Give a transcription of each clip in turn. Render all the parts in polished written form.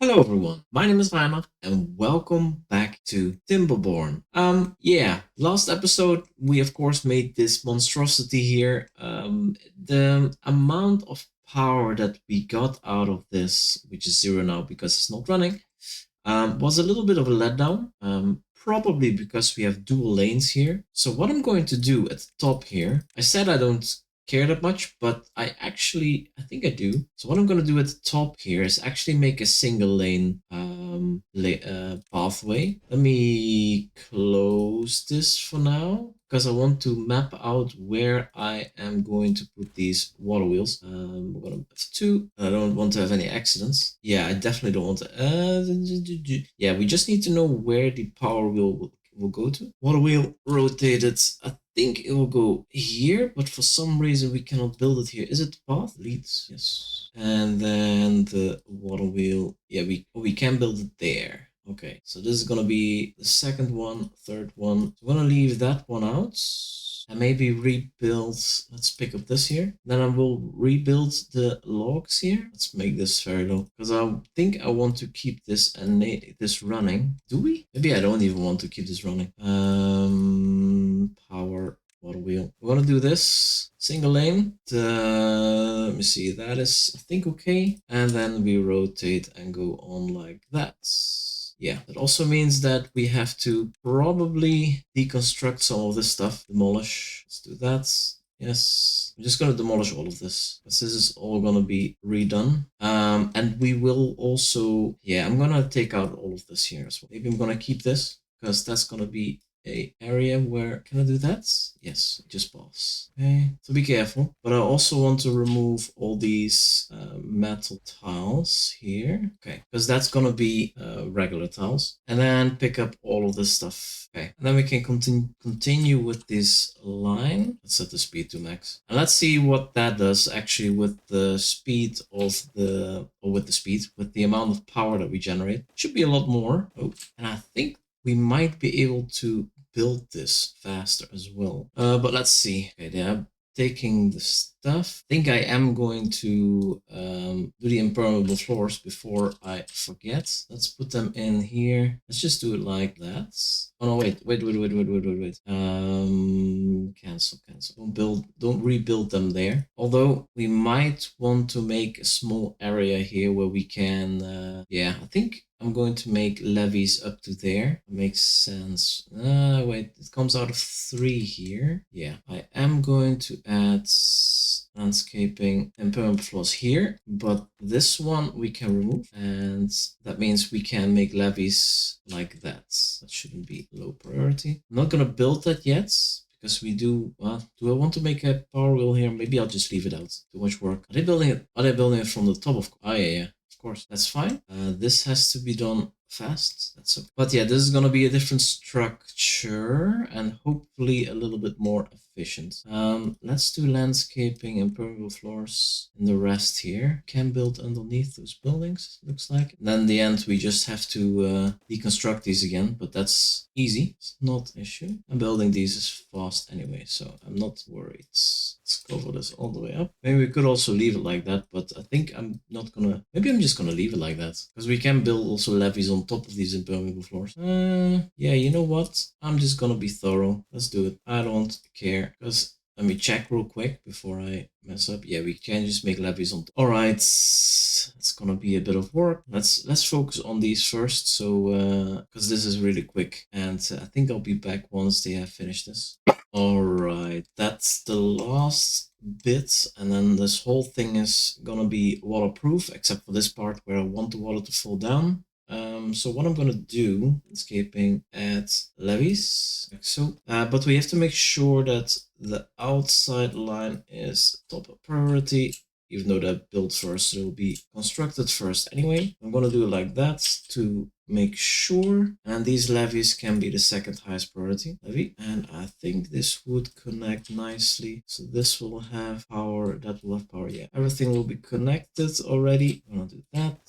Hello everyone, my name is Rainer and welcome back to Timberborn. Last episode we of course made this monstrosity here. The amount of power that we got out of this, which is 0 now because it's not running, was a little bit of a letdown. Probably because we have dual lanes here. So what I'm going to do at the top here, I said I don't care that much, but I think I do. So what I'm going to do at the top here is actually make a single lane pathway. Let me close this for now, because I want to map out where I am going to put these water wheels. We're going to have two. I don't want to have any accidents. Yeah, I definitely don't want to. Yeah, we just need to know where the power wheel will go to. Water wheel rotated. I think it will go here, but for some reason we cannot build it here. Is it the path? Leads, yes. And then the water wheel. Yeah, we can build it there. Okay, so this is gonna be the second one, third one. So I'm gonna leave that one out and maybe rebuild. Let's pick up this here. Then I will rebuild the logs here. Let's make this very low because I think I want to keep this and this running. Do we? Maybe I don't even want to keep this running. Power water wheel. We're gonna do this single lane. Let me see. That is, I think, okay. And then we rotate and go on like that. Yeah, that also means that we have to probably deconstruct some of this stuff. Demolish. Let's do that. Yes, I'm just going to demolish all of this because this is all going to be redone. And we will also, yeah, I'm going to take out all of this here as well. Maybe I'm going to keep this because that's going to be a area where, can I do that? Yes, just pause. Okay, so be careful. But I also want to remove all these metal tiles here. Okay, because that's gonna be regular tiles. And then pick up all of this stuff. Okay, and then we can continue with this line. Let's set the speed to max. And let's see what that does actually with the speed of with the amount of power that we generate. Should be a lot more. Oh, and I think we might be able to build this faster as well. But let's see. Okay, they're taking the stuff. I think I am going to do the impermeable floors before I forget. Let's put them in here. Let's just do it like that. Oh no, wait. Cancel. Don't rebuild them there. Although we might want to make a small area here where we can, yeah, I think I'm going to make levees up to there. It makes sense. Wait, it comes out of 3 here. Yeah, I am going to add landscaping and permanent floors here, but this one we can remove, and that means we can make levees like that. That shouldn't be low priority. I'm not gonna build that yet, because we do, do I want to make a power wheel here? Maybe I'll just leave it out. Too much work. Are they building it from the top of? Oh yeah. Of course, that's fine. This has to be done fast. That's okay. But yeah, this is gonna be a different structure and hopefully a little bit more efficient. Let's do landscaping and permeable floors and the rest here. Can build underneath those buildings, looks like. And then in the end, we just have to deconstruct these again, but that's easy. It's not an issue. And building these is fast anyway, so I'm not worried. Let's cover this all the way up. Maybe we could also leave it like that, but I think I'm not gonna, maybe I'm just gonna leave it like that, because we can build also levees on top of these impermeable floors. Yeah, you know what? I'm just gonna be thorough. Let's do it. I don't care, because let me check real quick before I mess up. Yeah, we can just make levees on top. All right, it's gonna be a bit of work. Let's focus on these first, so because this is really quick, and I think I'll be back once they have finished this. All right, that's the last bit, and then this whole thing is gonna be waterproof, except for this part where I want the water to fall down. So what I'm gonna do, landscaping, add levees, like so. But we have to make sure that the outside line is top priority, even though that built first, it will be constructed first anyway. I'm gonna do it like that to make sure, and these levees can be the second highest priority levee, and I think this would connect nicely. So this will have power, that will have power. Yeah, everything will be connected already. I'm gonna do that.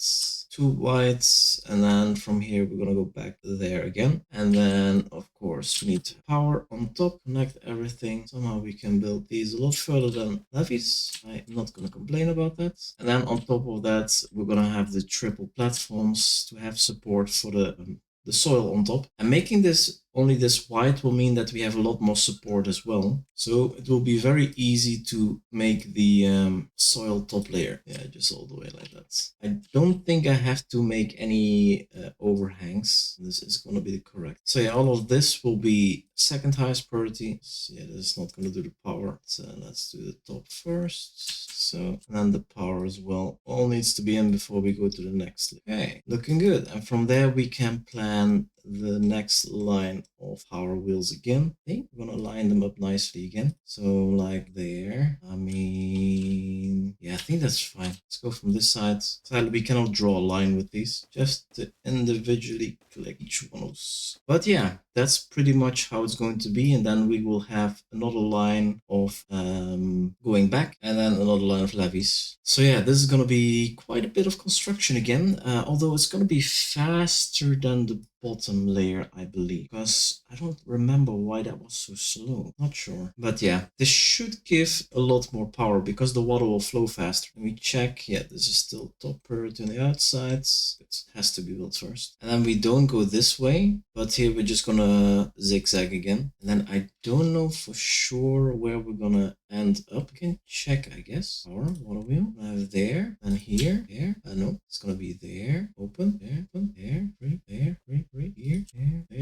2 whites, and then from here we're gonna go back there again. And then of course we need power on top, connect everything. Somehow we can build these a lot further than levees. I'm not gonna complain about that. And then on top of that, we're gonna have the triple platforms to have support for the soil on top. And making this only this white will mean that we have a lot more support as well. So it will be very easy to make the soil top layer. Yeah, just all the way like that. I don't think I have to make any overhangs. This is going to be correct. So yeah, all of this will be second highest priority. So yeah, this is not going to do the power. So let's do the top first. So, and then the power as well. All needs to be in before we go to the next. Okay, looking good. And from there we can plan the next line of power wheels again. Okay, we're gonna line them up nicely again. So like there. I mean, yeah, I think that's fine. Let's go from this side. Sadly, we cannot draw a line with these. Just to individually collect each one of those. But yeah, that's pretty much how it's going to be. And then we will have another line of going back and then another line of levees. So yeah, this is going to be quite a bit of construction again, although it's going to be faster than the bottom layer, I believe, because I don't remember why that was so slow. Not sure. But yeah, this should give a lot more power because the water will flow faster. Let me check. Yeah, this is still top priority on the outside. It has to be built first. And then we don't go this way, but here we're just gonna zigzag again. And then I don't know for sure where we're gonna end up. We can check, I guess. Power, water wheel. I have there and here. There. No, it's gonna be there. Open. There. Open. There. Free. There. Free. Here, there.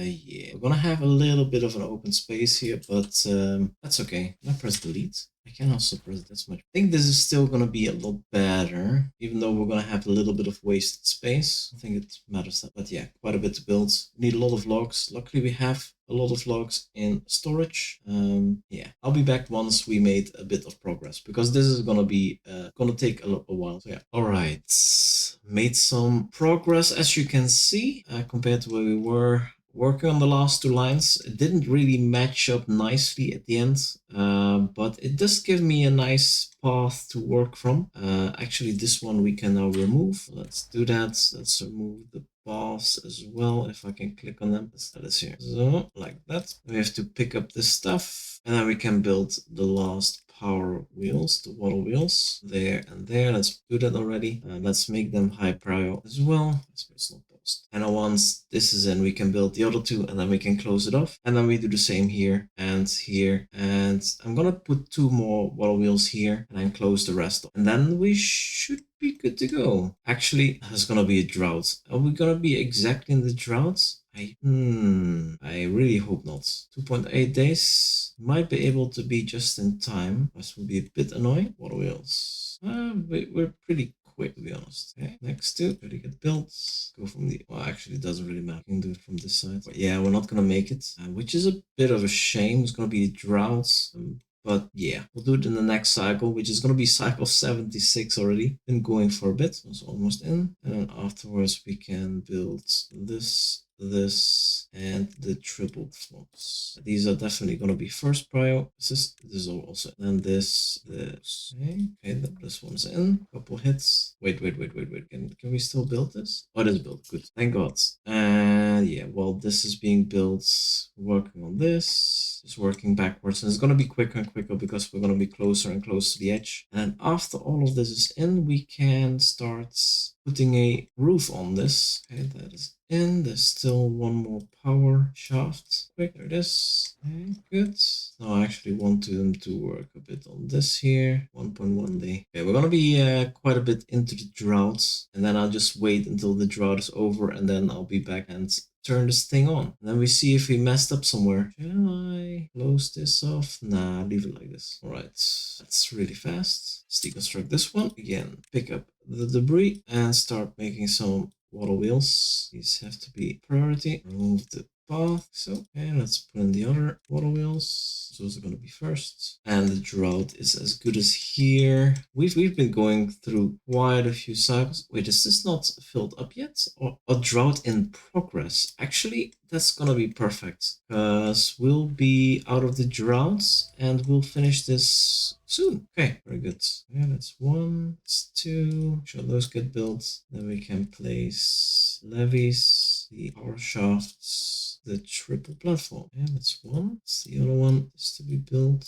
Yeah. We're gonna have a little bit of an open space here, but that's okay. Can I press delete? I can also press this much. I think this is still gonna be a lot better, even though we're gonna have a little bit of wasted space. I think it matters that, but yeah, quite a bit to build. We need a lot of logs. Luckily, we have a lot of logs in storage. Yeah, I'll be back once we made a bit of progress because this is gonna be gonna take a while. So yeah. All right, made some progress as you can see compared to where we were working on the last 2 lines. It didn't really match up nicely at the end, but it does give me a nice path to work from. Actually, this one we can now remove. Let's do that. Let's remove the paths as well. If I can click on them, let's this here. So like that. We have to pick up this stuff, and then we can build the last power wheels, the water wheels, there and there. Let's do that already. Let's make them high prior as well. It's not post. And once this is in, we can build the other 2, and then we can close it off. And then we do the same here and here. And I'm gonna put 2 more water wheels here, and then close the rest off. And then we should be good to go. Actually, there's gonna be a drought. Are we gonna be exactly in the drought? I really hope not. 2.8 days might be able to be just in time. This will be a bit annoying. Water wheels. We're pretty quick, to be honest. Okay, next to pretty good builds. Go from the. Well, actually, it doesn't really matter. You can do it from this side. But yeah, we're not gonna make it, which is a bit of a shame. It's gonna be droughts. But yeah, we'll do it in the next cycle, which is going to be cycle 76 already. Been going for a bit, it's almost in. And then afterwards we can build this, and the triple floats. These are definitely going to be first prio. This is also, and this. Okay, this one's in. Couple hits. Wait. Can we still build this? Oh, it is built. Good. Thank God. And yeah, while this is being built, working on this, just working backwards, and it's going to be quicker and quicker because we're going to be closer and closer to the edge. And after all of this is in, we can start putting a roof on this. Okay, that is in. There's still one more power shaft. Quick, there it is. Okay, good. Now I actually want them to work a bit on this here. 1.1 day. Okay, we're gonna be quite a bit into the drought, and then I'll just wait until the drought is over, and then I'll be back and turn this thing on. And then we see if we messed up somewhere. Shall I close this off? Nah, leave it like this. All right, that's really fast. Let's deconstruct this one. Again, pick up the debris and start making some water wheels. These have to be priority. Remove the path. So, and let's put in the other water wheels. Those are going to be first. And the drought is as good as here. We've been going through quite a few cycles. Wait, is this not filled up yet? Or a drought in progress? Actually, that's gonna be perfect, because we'll be out of the droughts and we'll finish this soon. Okay, very good. Yeah, that's one, that's two. Sure, those get built. Then we can place levees, the power shafts, the triple platform. Yeah, that's one. That's the other one is to be built.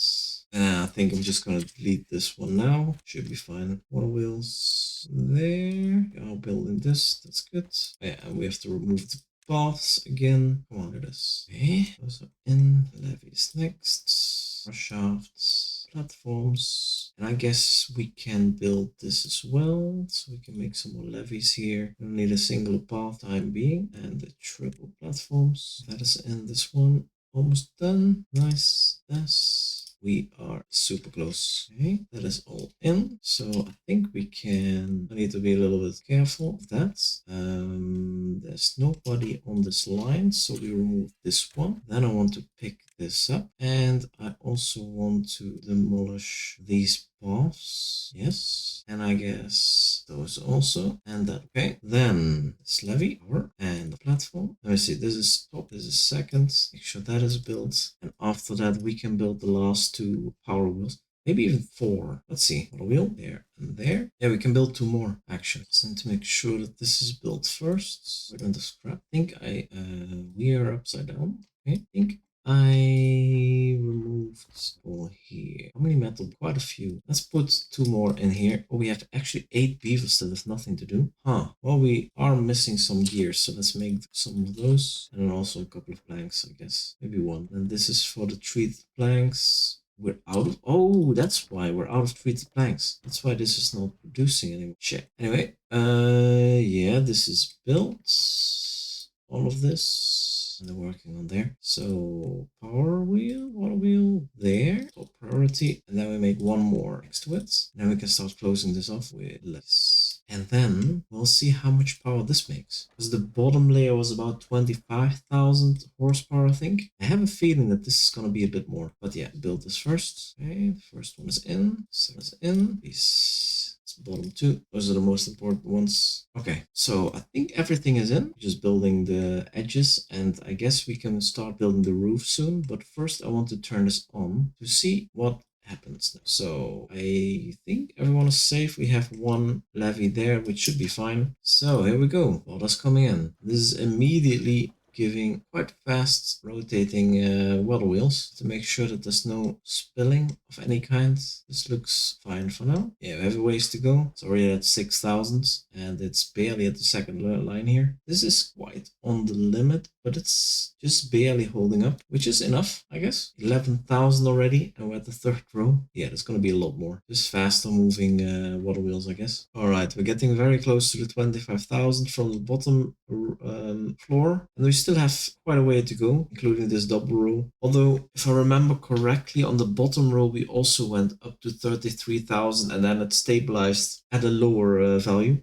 I think I'm just gonna delete this one now. Should be fine. Water wheels there. I'll build in this. That's good. Yeah, and we have to remove the paths again. Come on, it is. Okay, those are in. Levees next. Shafts, platforms. And I guess we can build this as well. So we can make some more levees here. We need a single path time being. And the triple platforms. That is in this one. Almost done. Nice. Yes. We are super close. Okay, that is all in. So I think we can. I need to be a little bit careful of that. There's nobody on this line, so we remove this one. Then I want to pick this up, and I also want to demolish these paths. Yes, and I guess those also, and that. Okay, then this levee over and the platform. Let me see. This is top. This is second. Make sure that is built, and after that we can build the last two power wheels. Maybe even four. Let's see. A wheel there and there. Yeah, we can build two more actually. Just need to make sure that this is built first. We're going to scrap. I think we are upside down. Okay. I think I removed all here. How many metal? Quite a few. Let's put two more in here. Oh, we have actually 8 beavers that have nothing to do. Huh. Well, we are missing some gears, so let's make some of those. And then also a couple of planks, I guess. Maybe one. And this is for the treated planks. We're out of... Oh, that's why we're out of treated planks. That's why this is not producing anymore. Shit. Anyway, yeah, this is built. All of this. And they're working on there. So, power wheel, water wheel, there. Top priority. And then we make one more next to it. Then we can start closing this off with less. And then we'll see how much power this makes. Because the bottom layer was about 25,000 horsepower, I think. I have a feeling that this is going to be a bit more. But yeah, build this first. Okay, the first one is in. Second is in. These bottom two. Those are the most important ones. Okay, so I think everything is in. Just building the edges, and I guess we can start building the roof soon. But first I want to turn this on to see what happens. So I think everyone is safe. We have one levee there, which should be fine. So here we go. Water's coming in. This is immediately giving quite fast rotating water wheels to make sure that there's no spilling of any kind. This looks fine for now. Yeah, we have a ways to go. It's already at 6,000 and it's barely at the second line here. This is quite on the limit, but it's just barely holding up, which is enough, I guess. 11,000 already, and we're at the third row. Yeah, there's gonna be a lot more. Just faster moving water wheels, I guess. All right, we're getting very close to the 25,000 from the bottom floor, and we still have quite a way to go, including this double row. Although, if I remember correctly, on the bottom row we also went up to 33,000, and then it stabilized at a lower value.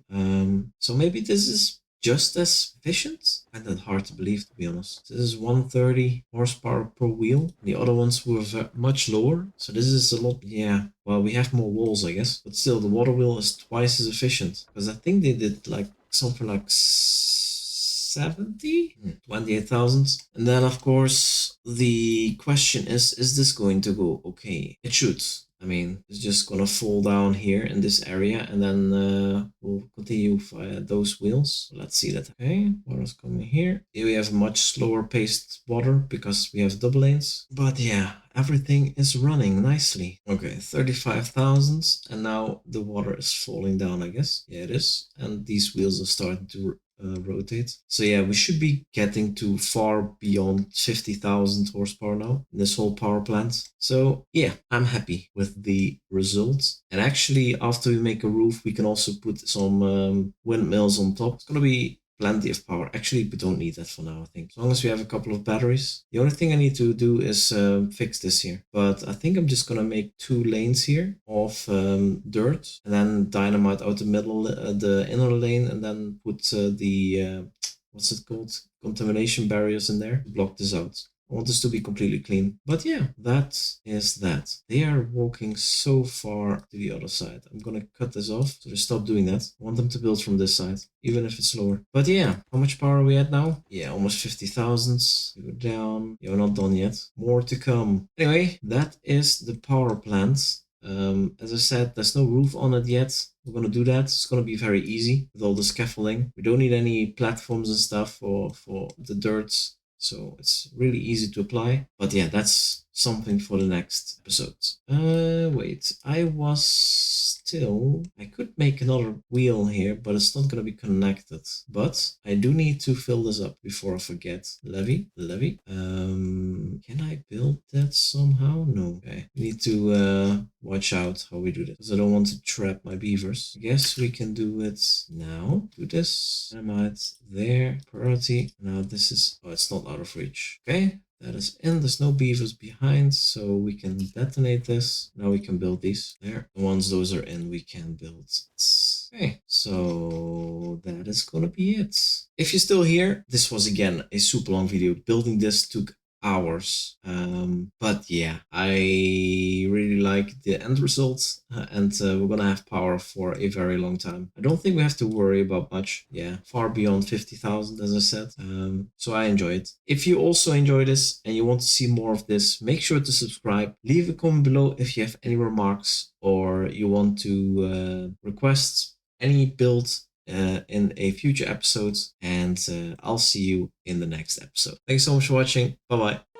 So maybe this is just as efficient? And that's hard to believe, to be honest. This is 130 horsepower per wheel. The other ones were much lower. So this is a lot, yeah. Well, we have more walls, I guess. But still, the water wheel is twice as efficient. Because I think they did like something like 70? 28,000. And then, of course, the question is this going to go okay? It should. I mean, it's just gonna fall down here in this area, and then we'll continue via those wheels. Let's see that. Okay, water's coming here. Here we have much slower paced water because we have double lanes. But yeah, everything is running nicely. Okay, 35,000, and now the water is falling down, I guess. Yeah, it is. And these wheels are starting to rotate. So yeah, we should be getting to far beyond 50,000 horsepower now in this whole power plant. So yeah, I'm happy with the results. And actually, after we make a roof, we can also put some windmills on top. It's gonna be plenty of power. Actually, we don't need that for now, I think. As long as we have a couple of batteries. The only thing I need to do is fix this here. But I think I'm just gonna make 2 lanes here of dirt, and then dynamite out the middle, the inner lane, and then put the what's it called? Contamination barriers in there to block this out. I want this to be completely clean. But yeah, that is that. They are walking so far to the other side. I'm gonna cut this off so they stop doing that. I want them to build from this side, even if it's slower. But yeah, how much power are we at now? Yeah, almost 50,000. Go down. Yeah, we're not done yet. More to come. Anyway, that is the power plant. As I said, there's no roof on it yet. We're gonna do that. It's gonna be very easy with all the scaffolding. We don't need any platforms and stuff for the dirt. So it's really easy to apply. But yeah, that's something for the next episode. Wait, I could make another wheel here, but it's not going to be connected. But I do need to fill this up before I forget. Levy. Can I build that somehow? No. Okay. We need to watch out how we do this, because I don't want to trap my beavers. I guess we can do it now. Do this. Dynamite there. Priority. Now this is, oh, it's not out of reach. Okay. That is in. There's no beavers behind, so we can detonate this. Now we can build these there. And once those are in, we can build. Okay, so that is gonna be it. If you're still here, this was again a super long video. Building this took hours, but yeah, I really like the end result, and we're gonna have power for a very long time. I don't think we have to worry about much. Yeah, far beyond 50,000, as I said. So I enjoy it. If you also enjoy this and you want to see more of this, make sure to subscribe. Leave a comment below if you have any remarks or you want to request any build in a future episode, and I'll see you in the next episode. Thanks so much for watching. Bye bye.